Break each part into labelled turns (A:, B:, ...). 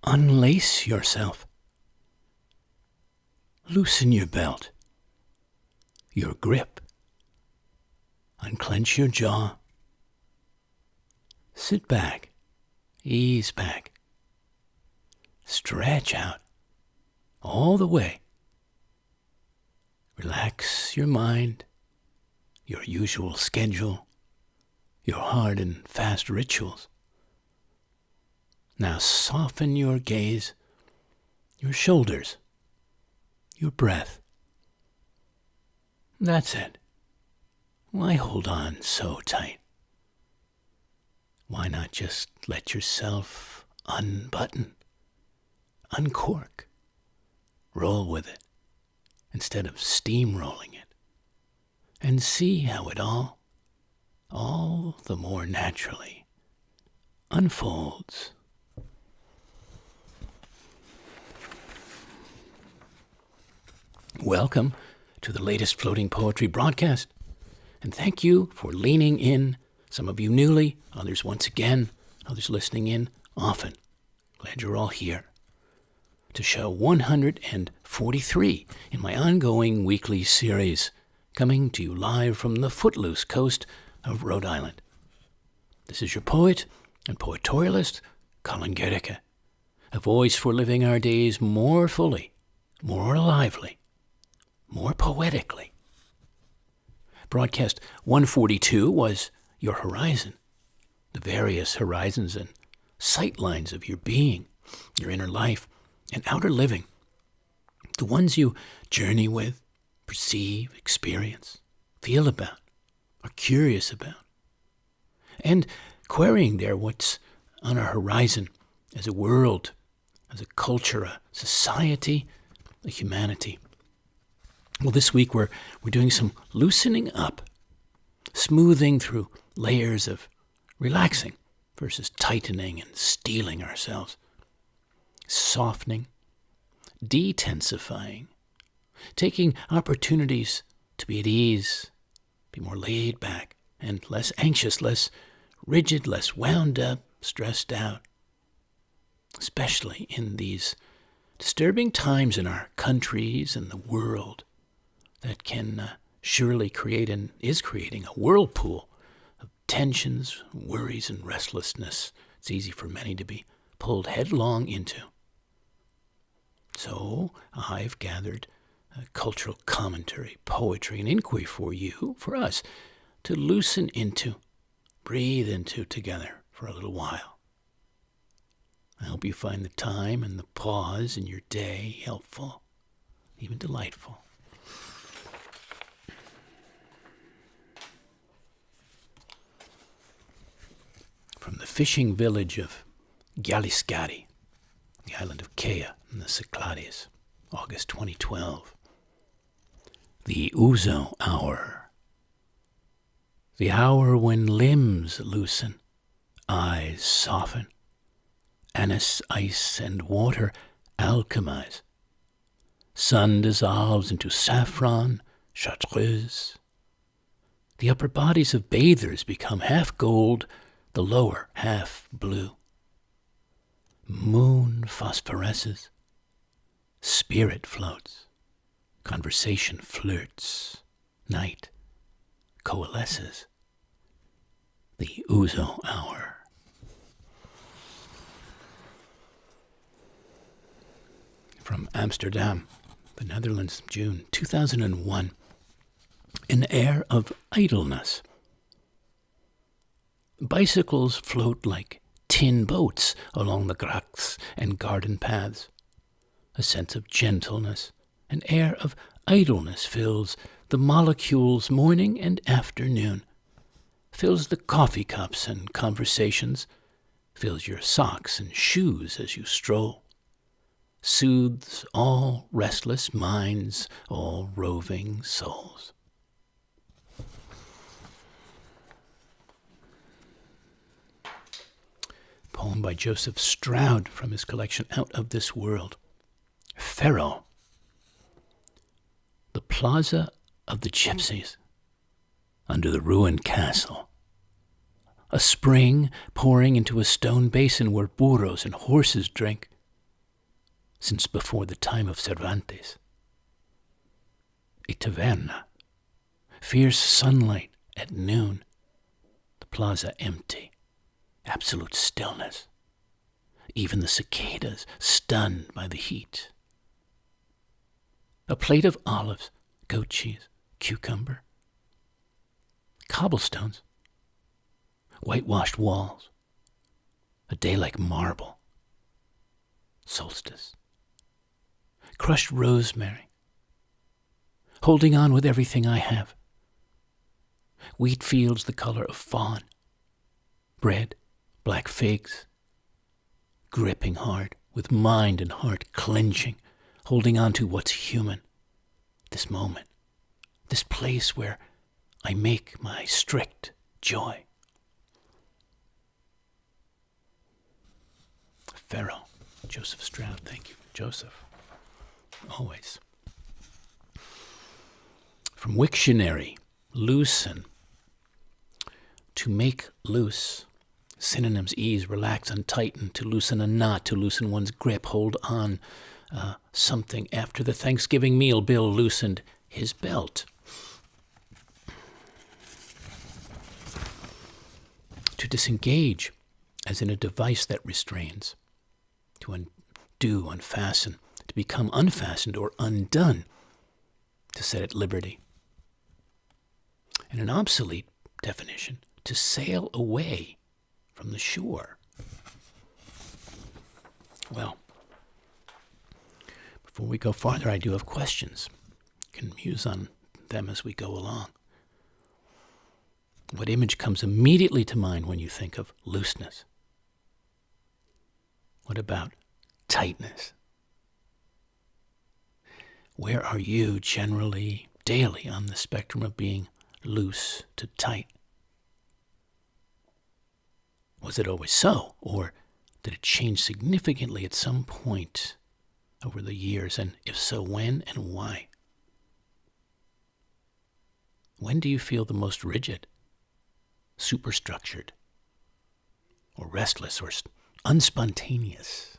A: Unlace yourself. Loosen your belt, your grip. Unclench your jaw. Sit back, ease back. Stretch out all the way. Relax your mind, your usual schedule, your hard and fast rituals. Now soften your gaze, your shoulders, your breath. That's it. Why hold on so tight? Why not just let yourself unbutton, uncork, roll with it instead of steamrolling it, and see how it all the more naturally unfolds. Welcome to the latest floating poetry broadcast, and thank you for leaning in, some of you newly, others once again, others listening in often. Glad you're all here to show 143 in my ongoing weekly series, coming to you live from the footloose coast of Rhode Island. This is your poet and poetorialist, Colin Goedecke, a voice for living our days more fully, more lively, more poetically. Broadcast 142 was your horizon, the various horizons and sightlines of your being, your inner life and outer living, the ones you journey with, perceive, experience, feel about, are curious about, and querying there what's on our horizon as a world, as a culture, a society, a humanity. Well, this week we're doing some loosening up, smoothing through layers of relaxing versus tightening and steeling ourselves, softening, detensifying, taking opportunities to be at ease, be more laid back and less anxious, less rigid, less wound up, stressed out, especially in these disturbing times in our countries and the world that can surely create and is creating a whirlpool of tensions, worries, and restlessness it's easy for many to be pulled headlong into. So I've gathered cultural commentary, poetry, and inquiry for you, for us, to loosen into, breathe into together for a little while. I hope you find the time and the pause in your day helpful, even delightful. From the fishing village of Galliscati, the island of Kea in the Cyclades, August 2012. The Ouzo Hour. The hour when limbs loosen, eyes soften, anise, ice, and water alchemize. Sun dissolves into saffron, chartreuse. The upper bodies of bathers become half gold, the lower half blue. Moon phosphoresces, spirit floats, conversation flirts, night coalesces. The Ouzo Hour. From Amsterdam, the Netherlands, June 2001. An air of idleness. Bicycles float like tin boats along the grachts and garden paths. A sense of gentleness, an air of idleness fills the molecules morning and afternoon, fills the coffee cups and conversations, fills your socks and shoes as you stroll, soothes all restless minds, all roving souls. Poem by Joseph Stroud from his collection Out of This World. Pharaoh. The plaza of the gypsies, under the ruined castle. A spring pouring into a stone basin where burros and horses drink. since before the time of Cervantes. A taverna, fierce sunlight at noon, the plaza empty, absolute stillness, even the cicadas stunned by the heat. A plate of olives, goat cheese, cucumber, cobblestones, whitewashed walls, a day like marble, solstice, crushed rosemary, holding on with everything I have, wheat fields the color of fawn, bread, black figs, gripping hard, with mind and heart clenching, holding on to what's human, this moment, this place where I make my strict joy. Pharaoh, Joseph Stroud, thank you, Joseph, always. From Wiktionary, loosen, to make loose. Synonyms: ease, relax, untighten, to loosen a knot, to loosen one's grip, hold on something. After the Thanksgiving meal, Bill loosened his belt. To disengage, as in a device that restrains. To undo, unfasten, to become unfastened or undone, to set at liberty. In an obsolete definition, to sail away from the shore. Well, before we go farther, I do have questions. You can muse on them as we go along. What image comes immediately to mind when you think of looseness? What about tightness? Where are you generally, daily, on the spectrum of being loose to tight? Was it always so, or did it change significantly at some point over the years, and if so, when and why? When do you feel the most rigid, superstructured, or restless, or unspontaneous?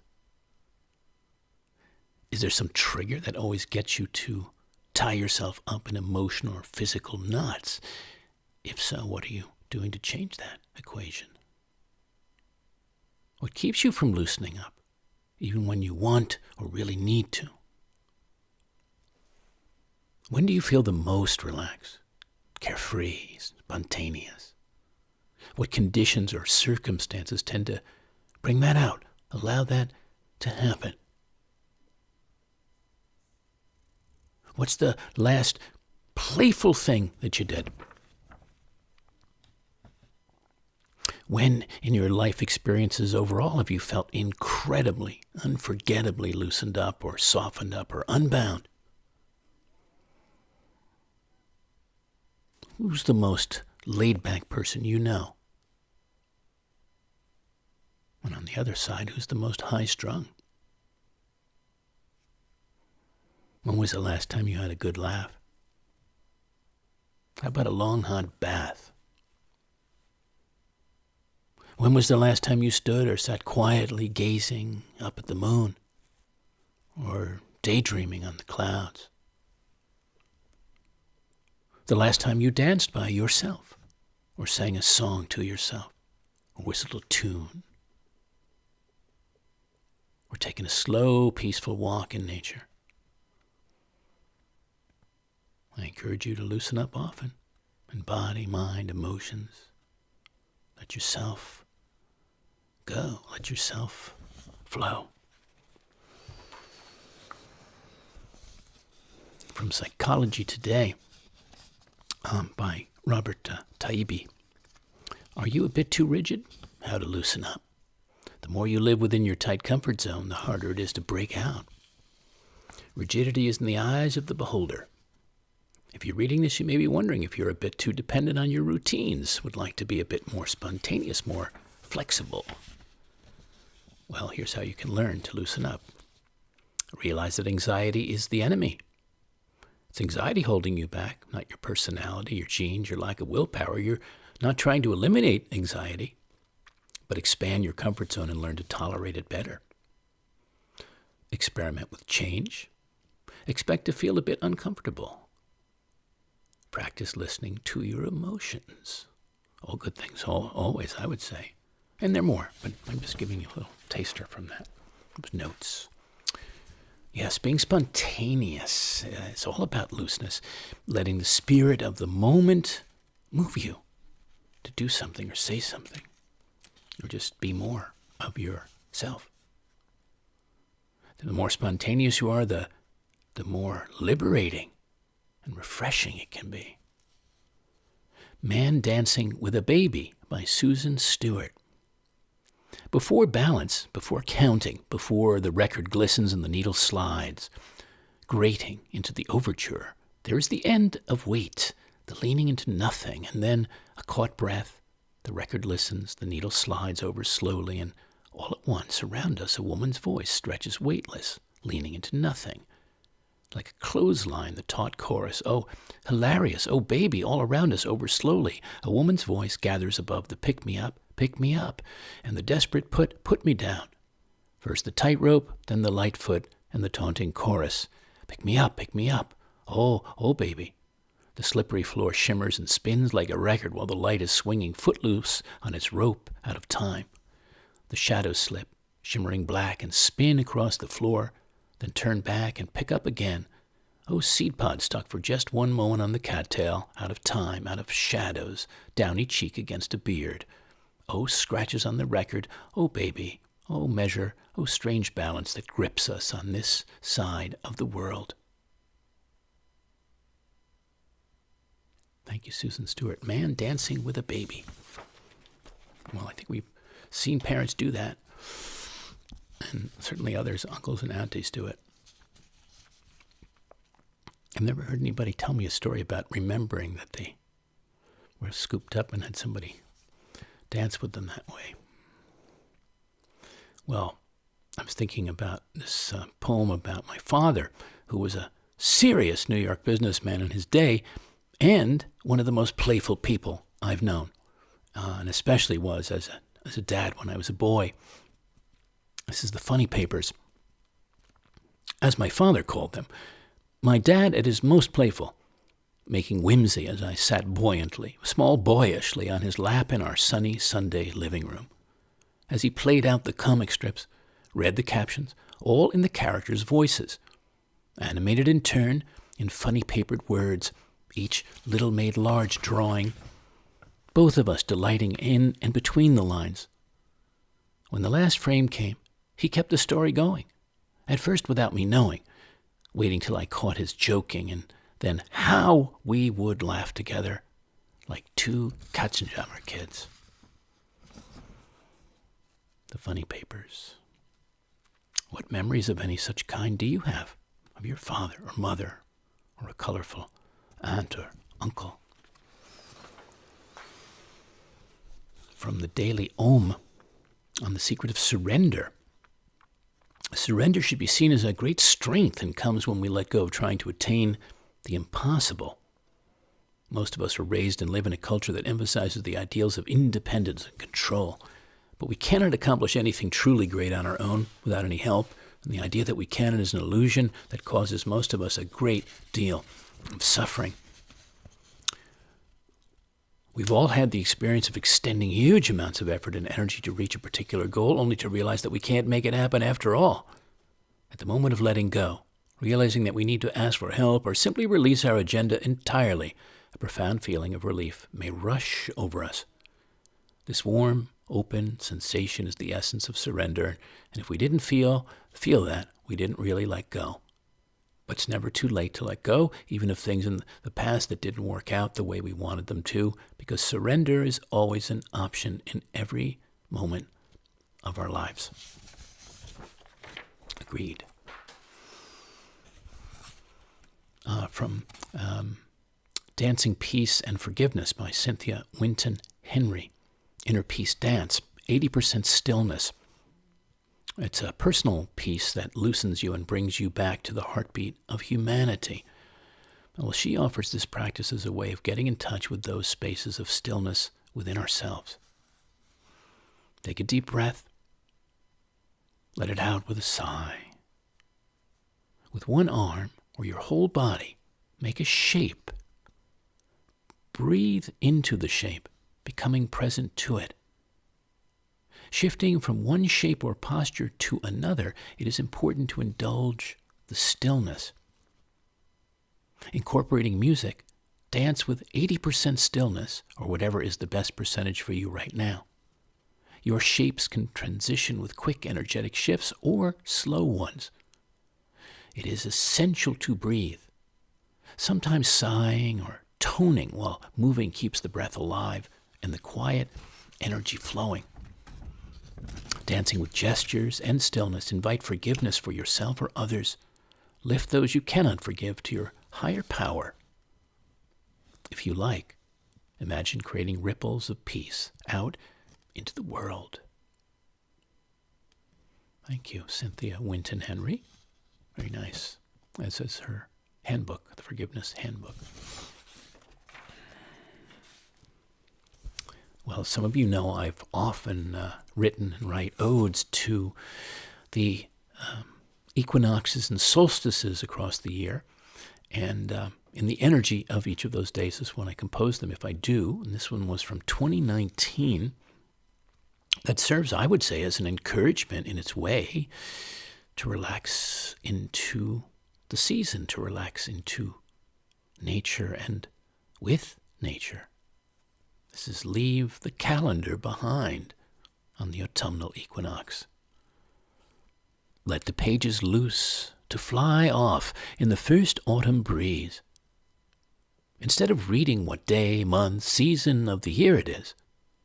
A: Is there some trigger that always gets you to tie yourself up in emotional or physical knots? If so, what are you doing to change that equation? What keeps you from loosening up, even when you want or really need to? When do you feel the most relaxed, carefree, spontaneous? What conditions or circumstances tend to bring that out, allow that to happen? What's the last playful thing that you did? When in your life experiences overall have you felt incredibly, unforgettably loosened up or softened up or unbound? Who's the most laid-back person you know? And on the other side, who's the most high-strung? When was the last time you had a good laugh? How about a long, hot bath? When was the last time you stood or sat quietly gazing up at the moon, or daydreaming on the clouds? The last time you danced by yourself, or sang a song to yourself, or whistled a tune, or taken a slow, peaceful walk in nature? I encourage you to loosen up often, in body, mind, emotions. Let yourself go. Let yourself flow. From Psychology Today, by Robert Taibbi. Are you a bit too rigid? How to loosen up. The more you live within your tight comfort zone, the harder it is to break out. Rigidity is in the eyes of the beholder. If you're reading this, you may be wondering if you're a bit too dependent on your routines, would like to be a bit more spontaneous, more flexible. Well, here's how you can learn to loosen up. Realize that anxiety is the enemy. It's anxiety holding you back, not your personality, your genes, your lack of willpower. You're not trying to eliminate anxiety, but expand your comfort zone and learn to tolerate it better. Experiment with change. Expect to feel a bit uncomfortable. Practice listening to your emotions. All good things, always, I would say. And there are more, but I'm just giving you a little taster from that. Those notes. Yes, being spontaneous. It's all about looseness. Letting the spirit of the moment move you to do something or say something. Or just be more of yourself. The more spontaneous you are, the more liberating and refreshing it can be. Man Dancing with a Baby by Susan Stewart. Before balance, before counting, before the record glistens and the needle slides, grating into the overture, there is the end of wait, the leaning into nothing, and then a caught breath. The record listens, the needle slides over slowly, and all at once around us a woman's voice stretches weightless, leaning into nothing. Like a clothesline, the taut chorus, oh, hilarious, oh, baby, all around us over slowly. A woman's voice gathers above the pick me up, and the desperate put me down. First the tightrope, then the light foot, and the taunting chorus. Pick me up, oh, baby. The slippery floor shimmers and spins like a record while the light is swinging footloose on its rope out of time. The shadows slip, shimmering black, and spin across the floor, then turn back and pick up again. Oh, seed pod stuck for just one moment on the cattail, out of time, out of shadows, downy cheek against a beard. Oh, scratches on the record, oh, baby, oh, measure, oh, strange balance that grips us on this side of the world. Thank you, Susan Stewart. Man Dancing with a Baby. Well, I think we've seen parents do that. And certainly others, uncles and aunties, do it. I've never heard anybody tell me a story about remembering that they were scooped up and had somebody dance with them that way. Well, I was thinking about this poem about my father, who was a serious New York businessman in his day and one of the most playful people I've known, and especially was as a dad when I was a boy. This is the funny papers, as my father called them. My dad at his most playful, making whimsy as I sat buoyantly, small boyishly, on his lap in our sunny Sunday living room. As he played out the comic strips, read the captions, all in the characters' voices, animated in turn in funny papered words, each little made large drawing, both of us delighting in and between the lines. When the last frame came, he kept the story going, at first without me knowing, waiting till I caught his joking, and then how we would laugh together like two Katzenjammer kids. The funny papers. What memories of any such kind do you have of your father or mother or a colorful aunt or uncle? From the Daily Om on the secret of surrender. Surrender should be seen as a great strength and comes when we let go of trying to attain the impossible. Most of us are raised and live in a culture that emphasizes the ideals of independence and control. But we cannot accomplish anything truly great on our own without any help. And the idea that we can is an illusion that causes most of us a great deal of suffering. We've all had the experience of extending huge amounts of effort and energy to reach a particular goal, only to realize that we can't make it happen after all. At the moment of letting go, realizing that we need to ask for help or simply release our agenda entirely, a profound feeling of relief may rush over us. This warm, open sensation is the essence of surrender, and if we didn't feel that, we didn't really let go. But it's never too late to let go, even of things in the past that didn't work out the way we wanted them to, because surrender is always an option in every moment of our lives. Agreed. From Dancing Peace and Forgiveness by Cynthia Winton Henry. Inner Peace Dance, 80% Stillness. It's a personal piece that loosens you and brings you back to the heartbeat of humanity. Well, she offers this practice as a way of getting in touch with those spaces of stillness within ourselves. Take a deep breath. Let it out with a sigh. with one arm or your whole body, make a shape. Breathe into the shape, becoming present to it. Shifting from one shape or posture to another, it is important to indulge the stillness. Incorporating music, dance with 80% stillness, or whatever is the best percentage for you right now. Your shapes can transition with quick, energetic shifts or slow ones. It is essential to breathe. Sometimes sighing or toning while moving keeps the breath alive and the quiet energy flowing. Dancing with gestures and stillness, invite forgiveness for yourself or others. Lift those you cannot forgive to your higher power. If you like, imagine creating ripples of peace out into the world. Thank you, Cynthia Winton Henry. Very nice. As is her handbook, the Forgiveness Handbook. Well, some of you know I've often written and write odes to the equinoxes and solstices across the year. And in the energy of each of those days is when I compose them, if I do. And this one was from 2019. That serves, I would say, as an encouragement in its way to relax into the season, to relax into nature and with nature. This is leave the calendar behind on the autumnal equinox. Let the pages loose to fly off in the first autumn breeze. Instead of reading what day, month, season of the year it is,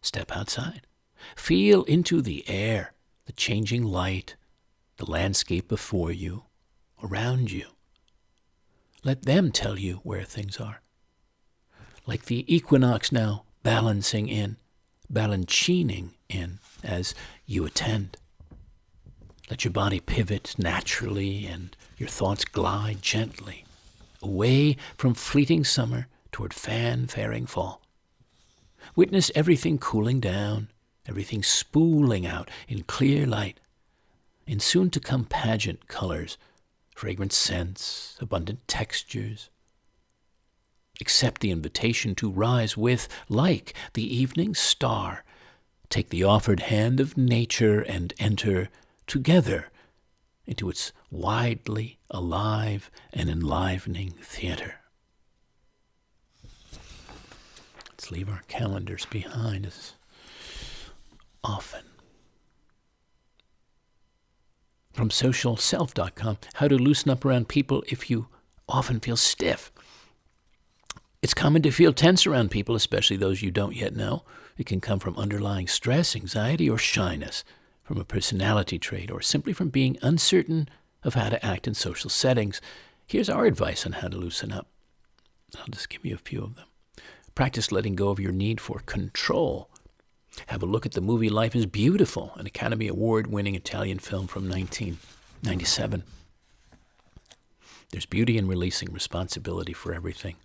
A: step outside. Feel into the air, the changing light, the landscape before you, around you. Let them tell you where things are. Like the equinox now, balancining in as you attend. Let your body pivot naturally and your thoughts glide gently away from fleeting summer toward fan-faring fall. Witness everything cooling down, everything spooling out in clear light, in soon-to-come pageant colors, fragrant scents, abundant textures. Accept the invitation to rise with, like the evening star. Take the offered hand of nature and enter together into its widely alive and enlivening theater. Let's leave our calendars behind as often. From socialself.com, how to loosen up around people if you often feel stiff. It's common to feel tense around people, especially those you don't yet know. It can come from underlying stress, anxiety, or shyness, from a personality trait, or simply from being uncertain of how to act in social settings. Here's our advice on how to loosen up. I'll just give you a few of them. Practice letting go of your need for control. Have a look at the movie Life is Beautiful, an Academy Award-winning Italian film from 1997. There's beauty in releasing responsibility for everything.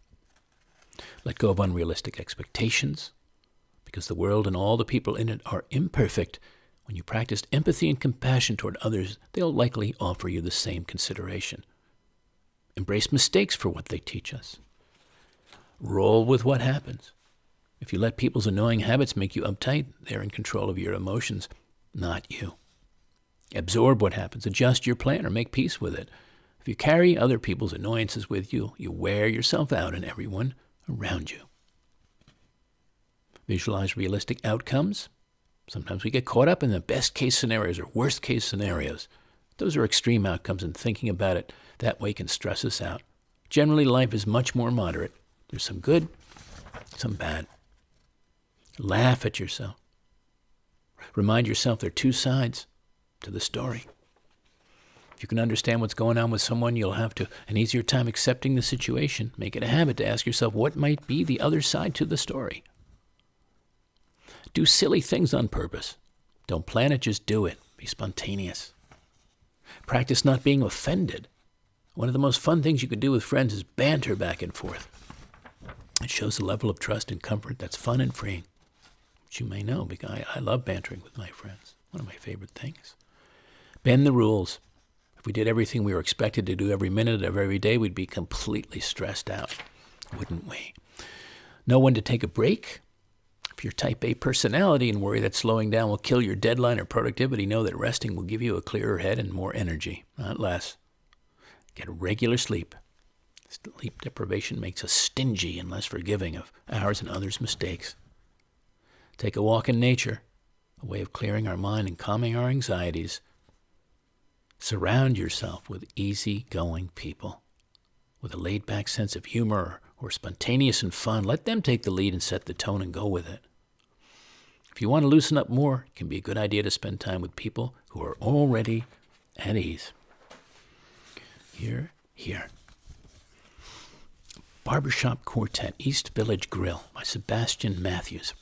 A: Let go of unrealistic expectations, because the world and all the people in it are imperfect. When you practice empathy and compassion toward others, they'll likely offer you the same consideration. Embrace mistakes for what they teach us. Roll with what happens. If you let people's annoying habits make you uptight, they're in control of your emotions, not you. Absorb what happens, adjust your plan, or make peace with it. If you carry other people's annoyances with you, you wear yourself out and everyone around you. Visualize realistic outcomes. Sometimes we get caught up in the best-case scenarios or worst-case scenarios. Those are extreme outcomes, and thinking about it that way can stress us out. Generally, life is much more moderate. There's some good, some bad. Laugh at yourself. Remind yourself there are two sides to the story. If you can understand what's going on with someone, you'll have an easier time accepting the situation. Make it a habit to ask yourself what might be the other side to the story. Do silly things on purpose. Don't plan it, just do it. Be spontaneous. Practice not being offended. One of the most fun things you can do with friends is banter back and forth. It shows a level of trust and comfort that's fun and freeing, which you may know because I love bantering with my friends. One of my favorite things. Bend the rules. If we did everything we were expected to do every minute of every day, we'd be completely stressed out, wouldn't we? Know when to take a break? If you're type A personality and worry that slowing down will kill your deadline or productivity, know that resting will give you a clearer head and more energy, not less. Get regular sleep. Sleep deprivation makes us stingy and less forgiving of ours and others' mistakes. Take a walk in nature, a way of clearing our mind and calming our anxieties. Surround yourself with easy-going people, with a laid-back sense of humor or spontaneous and fun. Let them take the lead and set the tone and go with it. If you want to loosen up more, it can be a good idea to spend time with people who are already at ease. Here. Barbershop Quartet, East Village Grill by Sebastian Matthews.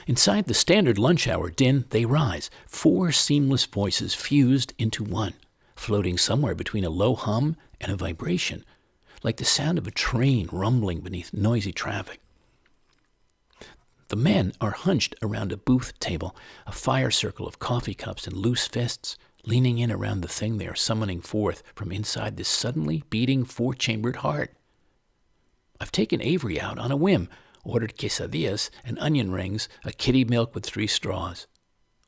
A: Inside the standard lunch hour din, they rise, 4 seamless voices fused into one, floating somewhere between a low hum and a vibration, like the sound of a train rumbling beneath noisy traffic. The men are hunched around a booth table, a fire circle of coffee cups and loose fists, leaning in around the thing they are summoning forth from inside this suddenly beating 4-chambered heart. I've taken Avery out on a whim, ordered quesadillas and onion rings, a kitty milk with 3 straws.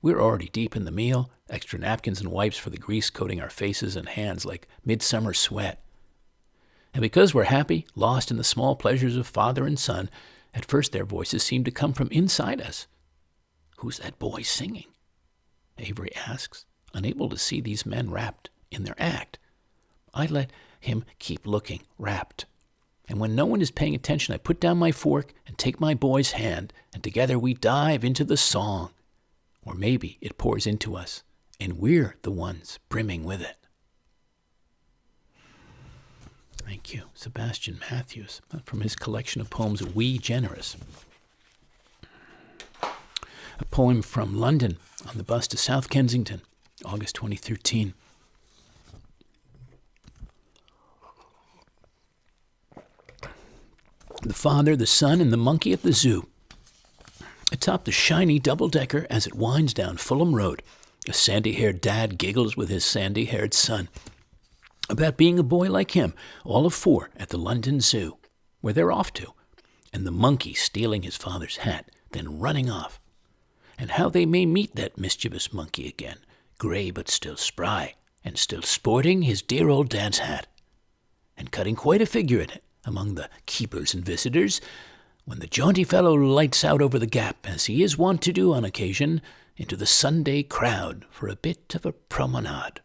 A: We're already deep in the meal, extra napkins and wipes for the grease coating our faces and hands like midsummer sweat. And because we're happy, lost in the small pleasures of father and son, at first their voices seem to come from inside us. Who's that boy singing? Avery asks, unable to see these men wrapped in their act. I let him keep looking, rapt. And when no one is paying attention, I put down my fork and take my boy's hand, and together we dive into the song. Or maybe it pours into us, and we're the ones brimming with it. Thank you, Sebastian Matthews, from his collection of poems, We Generous. A poem from London on the bus to South Kensington, August 2013. The father, the son, and the monkey at the zoo. Atop the shiny double-decker as it winds down Fulham Road, a sandy-haired dad giggles with his sandy-haired son about being a boy like him, all of 4 at the London Zoo, where they're off to, and the monkey stealing his father's hat, then running off, and how they may meet that mischievous monkey again, gray but still spry, and still sporting his dear old dad's hat, and cutting quite a figure in it among the keepers and visitors, when the jaunty fellow lights out over the gap, as he is wont to do on occasion, into the Sunday crowd for a bit of a promenade.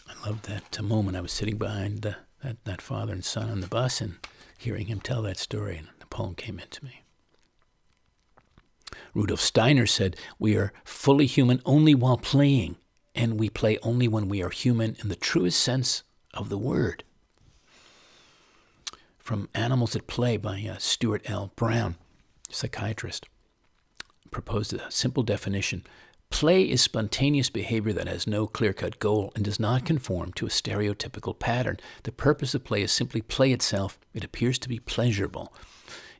A: I loved that moment. I was sitting behind that father and son on the bus and hearing him tell that story, and the poem came into me. Rudolf Steiner said, "We are fully human only while playing, and we play only when we are human in the truest sense of the word." From Animals at Play by Stuart L. Brown, psychiatrist, proposed a simple definition. Play is spontaneous behavior that has no clear-cut goal and does not conform to a stereotypical pattern. The purpose of play is simply play itself. It appears to be pleasurable.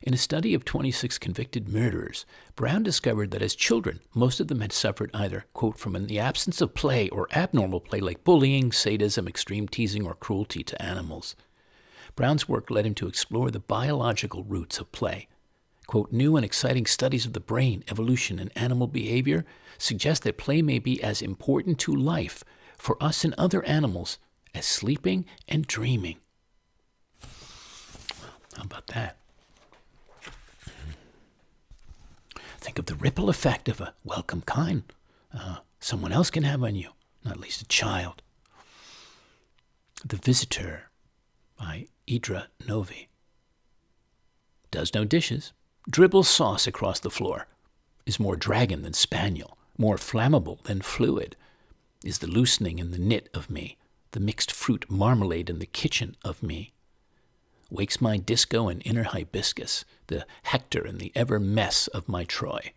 A: In a study of 26 convicted murderers, Brown discovered that as children, most of them had suffered either, quote, from the absence of play or abnormal play like bullying, sadism, extreme teasing, or cruelty to animals. Brown's work led him to explore the biological roots of play. Quote, new and exciting studies of the brain, evolution, and animal behavior suggest that play may be as important to life for us and other animals as sleeping and dreaming. Well, how about that? Think of the ripple effect of a welcome kind someone else can have on you, not least a child. The Visitor by Idra Novi. Does no dishes, dribbles sauce across the floor, is more dragon than spaniel, more flammable than fluid, is the loosening in the knit of me, the mixed fruit marmalade in the kitchen of me. Wakes my disco and inner hibiscus, the Hector and the ever mess of my Troy.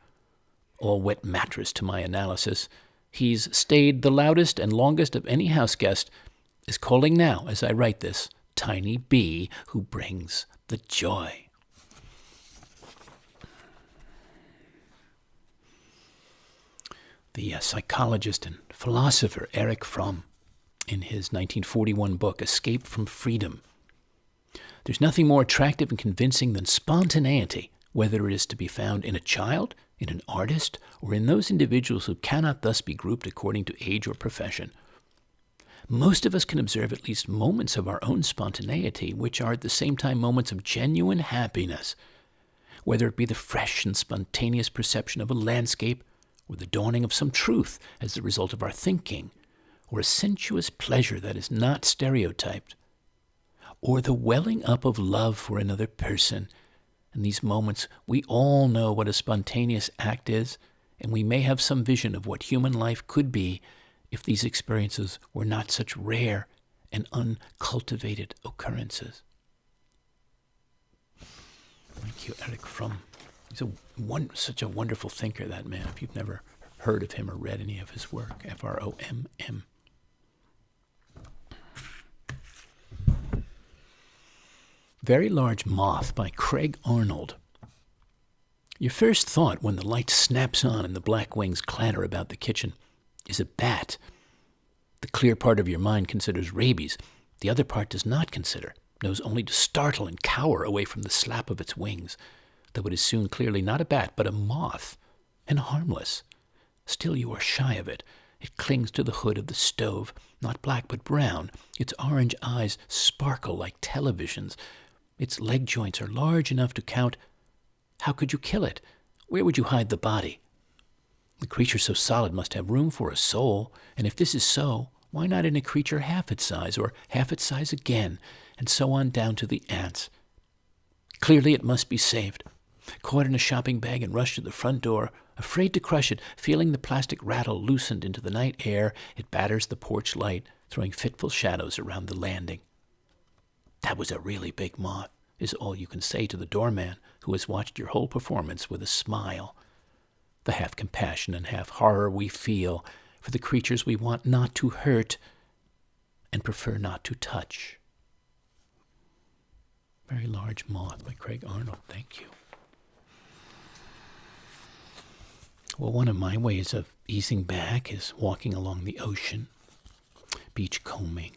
A: All wet mattress to my analysis. He's stayed the loudest and longest of any house guest, is calling now as I write this, tiny bee who brings the joy. The psychologist and philosopher Erich Fromm, in his 1941 book, Escape from Freedom. There's nothing more attractive and convincing than spontaneity, whether it is to be found in a child, in an artist, or in those individuals who cannot thus be grouped according to age or profession. Most of us can observe at least moments of our own spontaneity, which are at the same time moments of genuine happiness, whether it be the fresh and spontaneous perception of a landscape, or the dawning of some truth as the result of our thinking, or a sensuous pleasure that is not stereotyped, or the welling up of love for another person. In these moments, we all know what a spontaneous act is, and we may have some vision of what human life could be if these experiences were not such rare and uncultivated occurrences. Thank you, Erich Fromm. He's such a wonderful thinker, that man. If you've never heard of him or read any of his work, F-R-O-M-M. Very Large Moth by Craig Arnold. Your first thought when the light snaps on and the black wings clatter about the kitchen is a bat. The clear part of your mind considers rabies. The other part does not consider, knows only to startle and cower away from the slap of its wings, though it is soon clearly not a bat, but a moth, and harmless. Still you are shy of it. It clings to the hood of the stove, not black but brown. Its orange eyes sparkle like televisions. Its leg joints are large enough to count. How could you kill it? Where would you hide the body? The creature so solid must have room for a soul, and if this is so, why not in a creature half its size, or half its size again, and so on down to the ants? Clearly it must be saved. Caught in a shopping bag and rushed to the front door, afraid to crush it, feeling the plastic rattle loosened into the night air, it batters the porch light, throwing fitful shadows around the landing. That was a really big moth, is all you can say to the doorman who has watched your whole performance with a smile. The half compassion and half horror we feel for the creatures we want not to hurt and prefer not to touch. Very Large Moth by Craig Arnold. Thank you. Well, one of my ways of easing back is walking along the ocean, beach combing,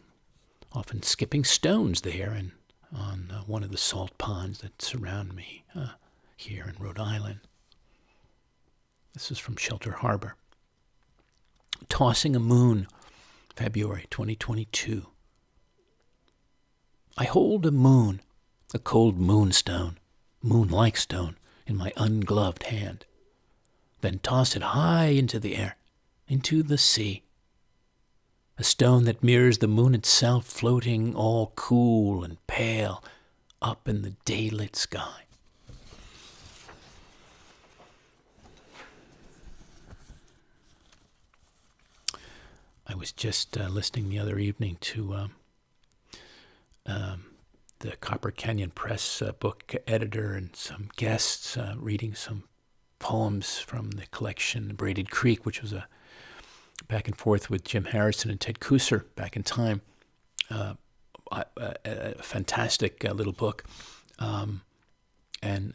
A: often skipping stones there and on one of the salt ponds that surround me here in Rhode Island. This is from Shelter Harbor. Tossing a Moon, February 2022. I hold a moon, a cold moonstone, moon-like stone, in my ungloved hand, then toss it high into the air, into the sea. A stone that mirrors the moon itself, floating all cool and pale up in the day-lit sky. I was just listening the other evening to the Copper Canyon Press book editor and some guests reading some poems from the collection Braided Creek, which was a back and forth with Jim Harrison and Ted Kuser back in time. A fantastic little book, and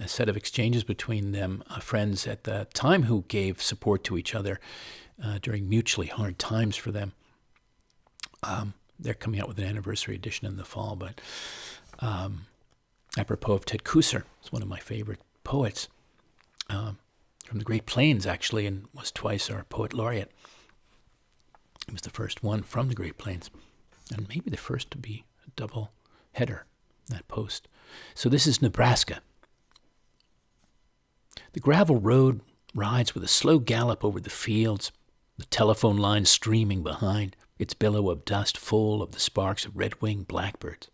A: a set of exchanges between them, friends at the time who gave support to each other during mutually hard times for them. They're coming out with an anniversary edition in the fall, but apropos of Ted Kuser, is one of my favorite poets from the Great Plains, actually, and was twice our poet laureate. He was the first one from the Great Plains, and maybe the first to be a double header, that post. So this is Nebraska. The gravel road rides with a slow gallop over the fields, the telephone line streaming behind, its billow of dust full of the sparks of red-winged blackbirds.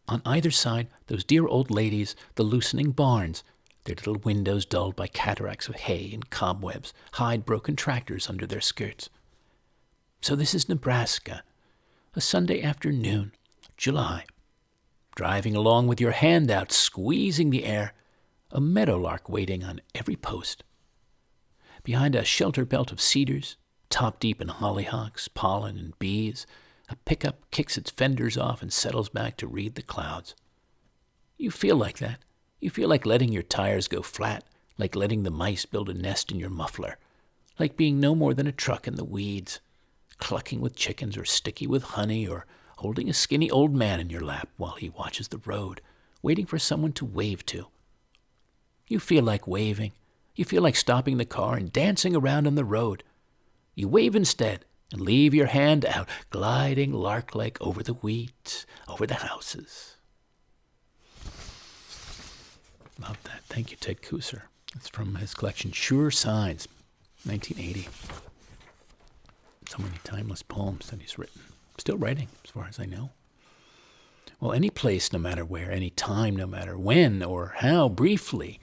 A: On either side, those dear old ladies, the loosening barns, their little windows dulled by cataracts of hay and cobwebs, hide broken tractors under their skirts. So this is Nebraska, a Sunday afternoon, July. Driving along with your hand out, squeezing the air, a meadowlark waiting on every post. Behind a shelter belt of cedars, top deep in hollyhocks, pollen, and bees, a pickup kicks its fenders off and settles back to read the clouds. You feel like that. You feel like letting your tires go flat, like letting the mice build a nest in your muffler, like being no more than a truck in the weeds, clucking with chickens or sticky with honey, or holding a skinny old man in your lap while he watches the road, waiting for someone to wave to. You feel like waving. You feel like stopping the car and dancing around on the road. You wave instead and leave your hand out, gliding lark-like over the wheat, over the houses. Love that. Thank you, Ted Kuser. That's from his collection, Sure Signs, 1980. So many timeless poems that he's written. Still writing, as far as I know. Well, any place, no matter where, any time, no matter when or how, briefly,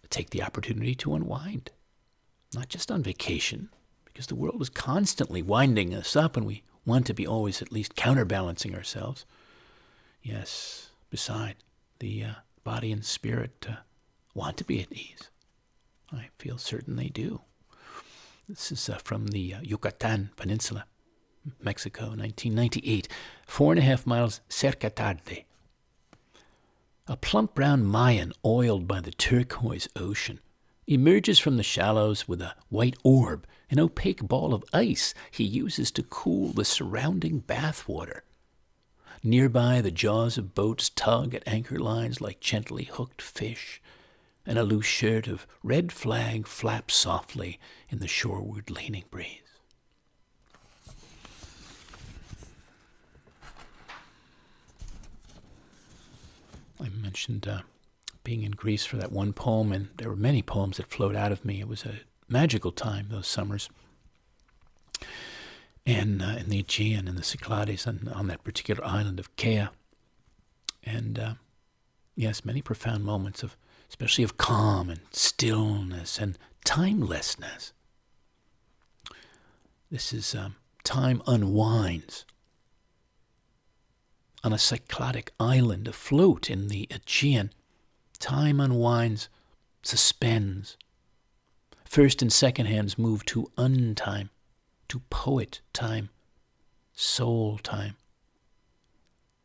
A: take the opportunity to unwind. Not just on vacation, because the world is constantly winding us up and we want to be always at least counterbalancing ourselves. Yes, beside, the body and spirit want to be at ease. I feel certain they do. This is from the Yucatan Peninsula, Mexico, 1998. 4.5 miles cerca tarde. A plump brown Mayan oiled by the turquoise ocean emerges from the shallows with a white orb, an opaque ball of ice he uses to cool the surrounding bathwater. Nearby, the jaws of boats tug at anchor lines like gently hooked fish, and a loose shirt of red flag flaps softly in the shoreward leaning breeze. I mentioned being in Greece for that one poem, and there were many poems that flowed out of me. It was a magical time, those summers. And in the Aegean and the Cyclades on that particular island of Kea. And yes, many profound moments of, especially of calm and stillness and timelessness. This is time unwinds. On a cycladic island afloat in the Aegean, time unwinds, suspends. First and second hands move to untime, to poet time, soul time.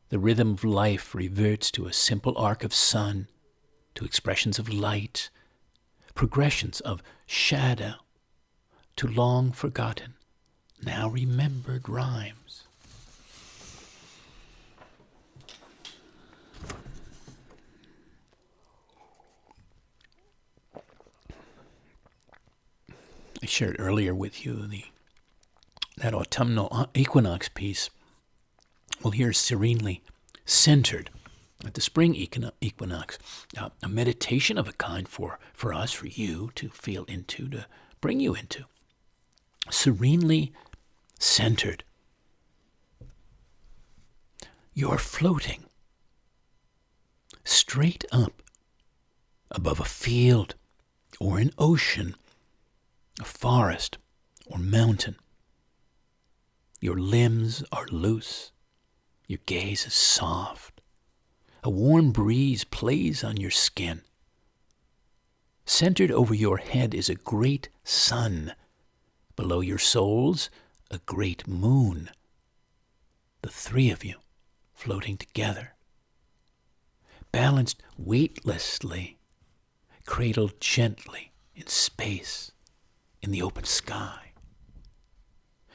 A: The rhythm of life reverts to a simple arc of sun, to expressions of light, progressions of shadow, to long forgotten, now remembered rhymes. I shared earlier with you that autumnal equinox piece. Well, here serenely centered at the spring equinox, a meditation of a kind for us, for you to feel into, to bring you into. Serenely centered. You're floating straight up above a field or an ocean, a forest or mountain. Your limbs are loose. Your gaze is soft. A warm breeze plays on your skin. Centered over your head is a great sun. Below your soles, a great moon. The three of you floating together. Balanced weightlessly, cradled gently in space, in the open sky.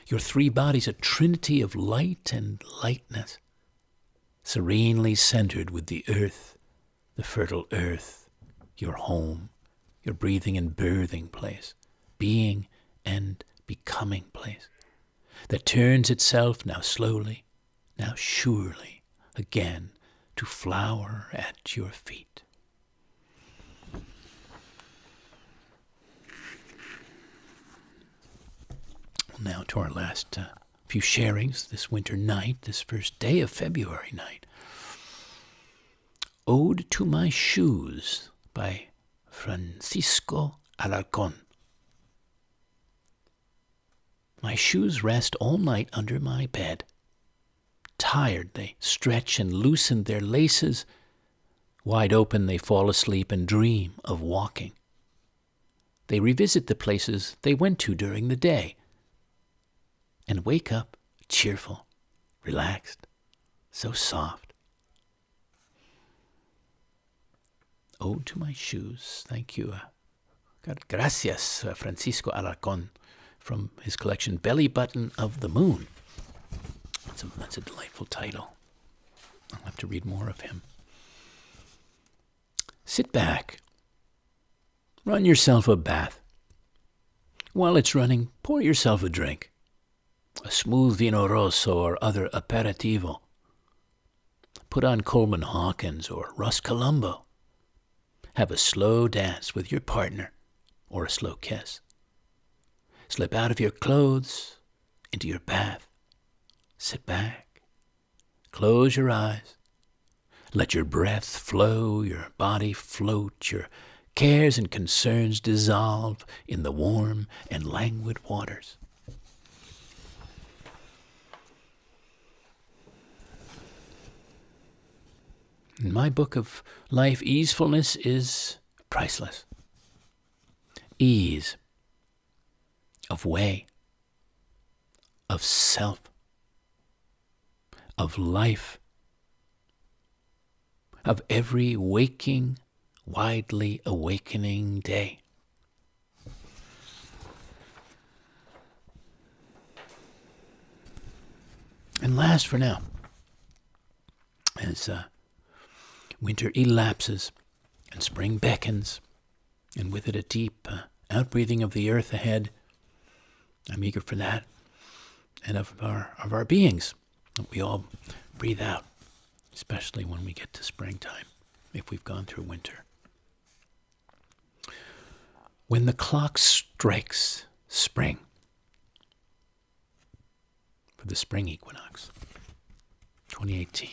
A: Your three bodies a trinity of light and lightness, serenely centered with the earth, the fertile earth, your home, your breathing and birthing place, being and becoming place, that turns itself now slowly, now surely, again to flower at your feet. Now to our last few sharings this winter night, this first day of February night. Ode to My Shoes by Francisco Alarcón. My shoes rest all night under my bed. Tired, they stretch and loosen their laces. Wide open, they fall asleep and dream of walking. They revisit the places they went to during the day and wake up cheerful, relaxed, so soft. Ode to My Shoes. Thank you. Gracias, Francisco Alarcón, from his collection Belly Button of the Moon. That's a delightful title. I'll have to read more of him. Sit back. Run yourself a bath. While it's running, pour yourself a drink. A smooth vino rosso or other aperitivo. Put on Coleman Hawkins or Russ Columbo. Have a slow dance with your partner or a slow kiss. Slip out of your clothes into your bath. Sit back. Close your eyes. Let your breath flow, your body float, your cares and concerns dissolve in the warm and languid waters. In my book of life, easefulness is priceless. Ease of way, of self, of life, of every waking, widely awakening day. And last for now, as winter elapses and spring beckons, and with it a deep outbreathing of the earth ahead, I'm eager for that, and of our beings that we all breathe out, especially when we get to springtime, if we've gone through winter. When the clock strikes spring, for the spring equinox, 2018,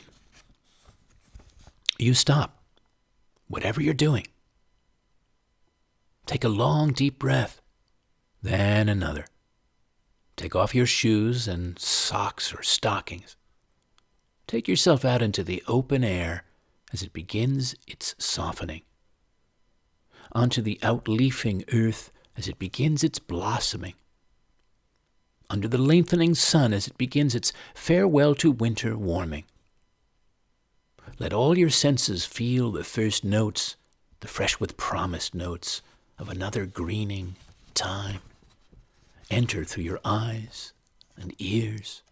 A: you stop, whatever you're doing. Take a long, deep breath, then another. Take off your shoes and socks or stockings. Take yourself out into the open air as it begins its softening. Onto the outleafing earth as it begins its blossoming. Under the lengthening sun as it begins its farewell to winter warming. Let all your senses feel the first notes, the fresh with promise notes of another greening time. Enter through your eyes and ears,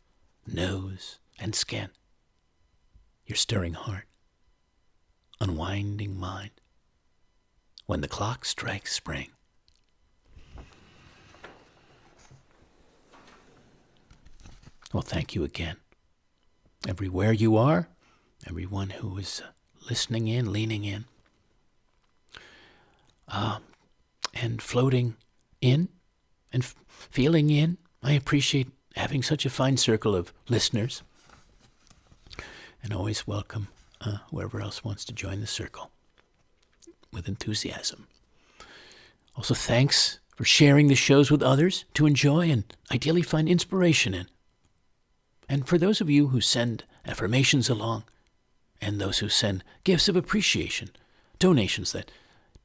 A: nose and skin. Your stirring heart, unwinding mind. When the clock strikes spring. Well, thank you again. Everywhere you are, everyone who is listening in, leaning in, and floating in, and feeling in. I appreciate having such a fine circle of listeners, and always welcome whoever else wants to join the circle with enthusiasm. Also, thanks for sharing the shows with others to enjoy and ideally find inspiration in. And for those of you who send affirmations along, and those who send gifts of appreciation, donations that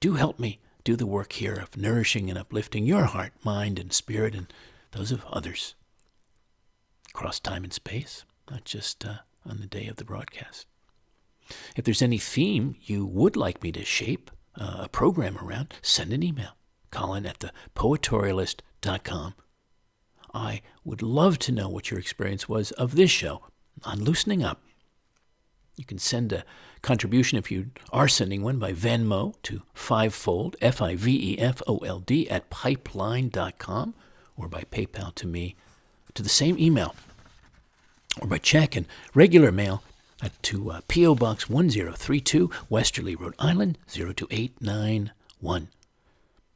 A: do help me do the work here of nourishing and uplifting your heart, mind, and spirit, and those of others across time and space, not just on the day of the broadcast. If there's any theme you would like me to shape a program around, send an email, colin@poetorialist.com. I would love to know what your experience was of this show on Loosening Up. You can send a contribution if you are sending one by Venmo to Fivefold, Fivefold, at pipeline.com, or by PayPal to me to the same email, or by check and regular mail to P.O. Box 1032, Westerly, Rhode Island, 02891,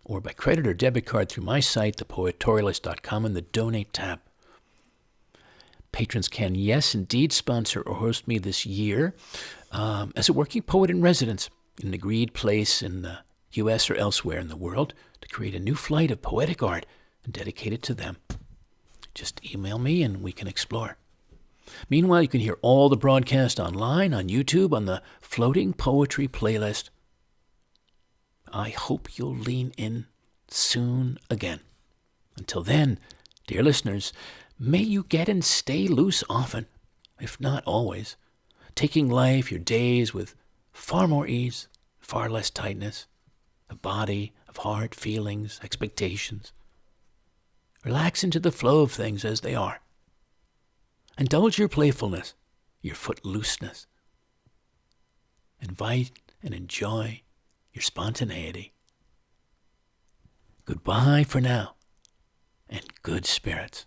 A: or by credit or debit card through my site, thepoetorialist.com, in the Donate tab. Patrons can, yes, indeed, sponsor or host me this year as a working poet in residence in an agreed place in the U.S. or elsewhere in the world to create a new flight of poetic art and dedicate it to them. Just email me and we can explore. Meanwhile, you can hear all the broadcasts online, on YouTube, on the Floating Poetry playlist. I hope you'll lean in soon again. Until then, dear listeners, may you get and stay loose often, if not always, taking life, your days, with far more ease, far less tightness, a body, of heart, feelings, expectations. Relax into the flow of things as they are. Indulge your playfulness, your footlooseness. Invite and enjoy your spontaneity. Goodbye for now, and good spirits.